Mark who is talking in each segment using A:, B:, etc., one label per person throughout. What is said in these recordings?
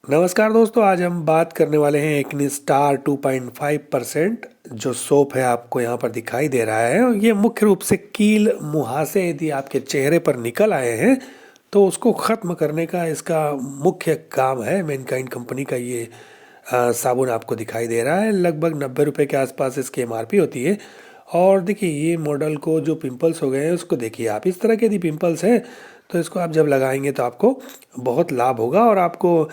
A: नमस्कार दोस्तों, आज हम बात करने वाले हैं एक्ने स्टार 2.5% जो सोप है आपको यहाँ पर दिखाई दे रहा है। ये मुख्य रूप से कील मुहासे यदि आपके चेहरे पर निकल आए हैं तो उसको ख़त्म करने का इसका मुख्य काम है। मैनकाइंड कंपनी का ये साबुन आपको दिखाई दे रहा है। लगभग 90 रुपये के आसपास इसकी एमआरपी होती है। और देखिए ये मॉडल को जो पिंपल्स हो गए हैं उसको देखिए आप, इस तरह के यदि पिंपल्स हैं तो इसको आप जब लगाएंगे तो आपको बहुत लाभ होगा और आपको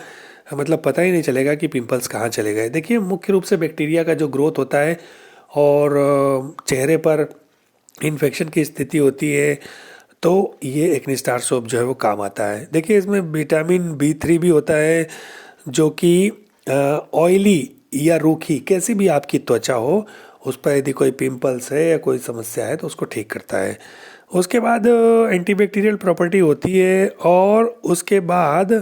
A: मतलब पता ही नहीं चलेगा कि पिंपल्स कहाँ चले गए। देखिए मुख्य रूप से बैक्टीरिया का जो ग्रोथ होता है और चेहरे पर इन्फेक्शन की स्थिति होती है तो ये एक्ने स्टार सोप जो है वो काम आता है। देखिए इसमें विटामिन B3 भी होता है जो कि ऑयली या रूखी कैसी भी आपकी त्वचा हो उस पर यदि कोई पिंपल्स है या कोई समस्या है तो उसको ठीक करता है। उसके बाद एंटीबैक्टीरियल प्रॉपर्टी होती है और उसके बाद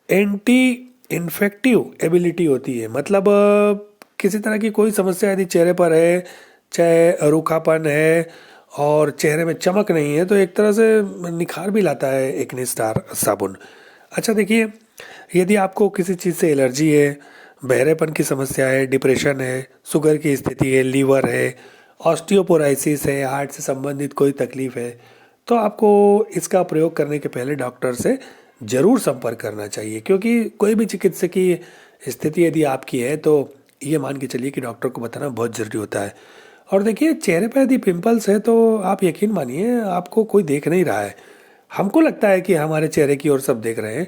A: एंटी इन्फेक्टिव एबिलिटी होती है। मतलब किसी तरह की कोई समस्या यदि चेहरे पर है, चाहे रूखापन है और चेहरे में चमक नहीं है, तो एक तरह से निखार भी लाता है एक्ने स्टार साबुन। अच्छा देखिए, यदि आपको किसी चीज़ से एलर्जी है, बहरेपन की समस्या है, डिप्रेशन है, शुगर की स्थिति है, लीवर है, ऑस्टियोपोराइसिस है, हार्ट से संबंधित कोई तकलीफ है, तो आपको इसका प्रयोग करने के पहले डॉक्टर से ज़रूर संपर्क करना चाहिए। क्योंकि कोई भी चिकित्सकीय स्थिति यदि आपकी है तो ये मान के चलिए कि डॉक्टर को बताना बहुत ज़रूरी होता है। और देखिए चेहरे पर यदि पिंपल्स है तो आप यकीन मानिए आपको कोई देख नहीं रहा है। हमको लगता है कि हमारे चेहरे की ओर सब देख रहे हैं।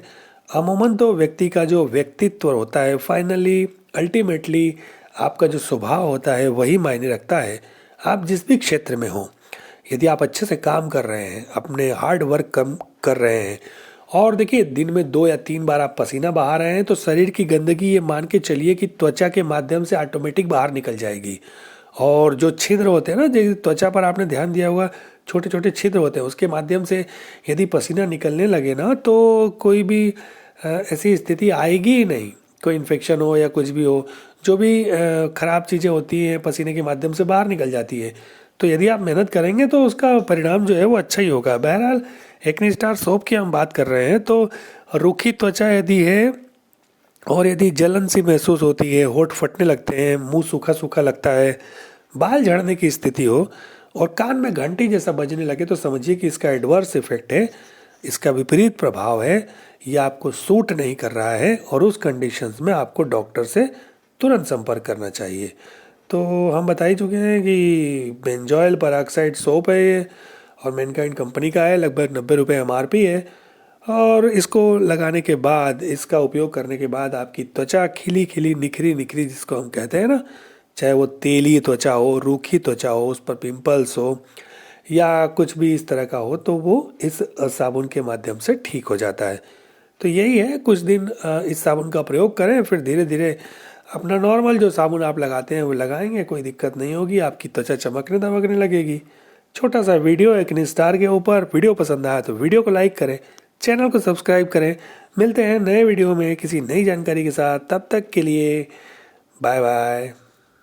A: अमूमन तो व्यक्ति का जो व्यक्तित्व होता है, फाइनली अल्टीमेटली आपका जो स्वभाव होता है वही मायने रखता है। आप जिस भी क्षेत्र में हो, यदि आप अच्छे से काम कर रहे हैं, अपने हार्ड वर्क कम कर रहे हैं और देखिए दिन में 2 या 3 बार आप पसीना बहा रहे हैं तो शरीर की गंदगी ये मान के चलिए कि त्वचा के माध्यम से ऑटोमेटिक बाहर निकल जाएगी। और जो छिद्र होते हैं ना, जैसे त्वचा पर आपने ध्यान दिया होगा, छोटे छोटे छिद्र होते हैं, उसके माध्यम से यदि पसीना निकलने लगे ना तो कोई भी ऐसी स्थिति आएगी ही नहीं। कोई इन्फेक्शन हो या कुछ भी हो, जो भी खराब चीज़ें होती हैं पसीने के माध्यम से बाहर निकल जाती है। तो यदि आप मेहनत करेंगे तो उसका परिणाम जो है वो अच्छा ही होगा। बहरहाल एक्ने स्टार सोप की हम बात कर रहे हैं तो रूखी त्वचा यदि है और यदि जलन सी महसूस होती है, होंठ फटने लगते हैं, मुंह सूखा सूखा लगता है, बाल झड़ने की स्थिति हो और कान में घंटी जैसा बजने लगे तो समझिए कि इसका एडवर्स इफेक्ट है, इसका विपरीत प्रभाव है, यह आपको सूट नहीं कर रहा है और उस कंडीशंस में आपको डॉक्टर से तुरंत संपर्क करना चाहिए। तो हम बता ही चुके हैं कि बेंजॉयल पेरोक्साइड सोप है ये और मैनकाइंड कंपनी का है। लगभग 90 रुपये एमआरपी है और इसको लगाने के बाद, इसका उपयोग करने के बाद आपकी त्वचा खिली खिली निखरी निखरी जिसको हम कहते हैं ना, चाहे वो तेली त्वचा हो, रूखी त्वचा हो, उस पर पिंपल्स हो या कुछ भी इस तरह का हो, तो वो इस साबुन के माध्यम से ठीक हो जाता है। तो यही है, कुछ दिन इस साबुन का प्रयोग करें, फिर धीरे धीरे अपना नॉर्मल जो साबुन आप लगाते हैं वो लगाएंगे, कोई दिक्कत नहीं होगी, आपकी त्वचा चमकने दमकने लगेगी। छोटा सा वीडियो एक्ने स्टार के ऊपर। वीडियो पसंद आया तो वीडियो को लाइक करें, चैनल को सब्सक्राइब करें। मिलते हैं नए वीडियो में किसी नई जानकारी के साथ, तब तक के लिए बाय बाय।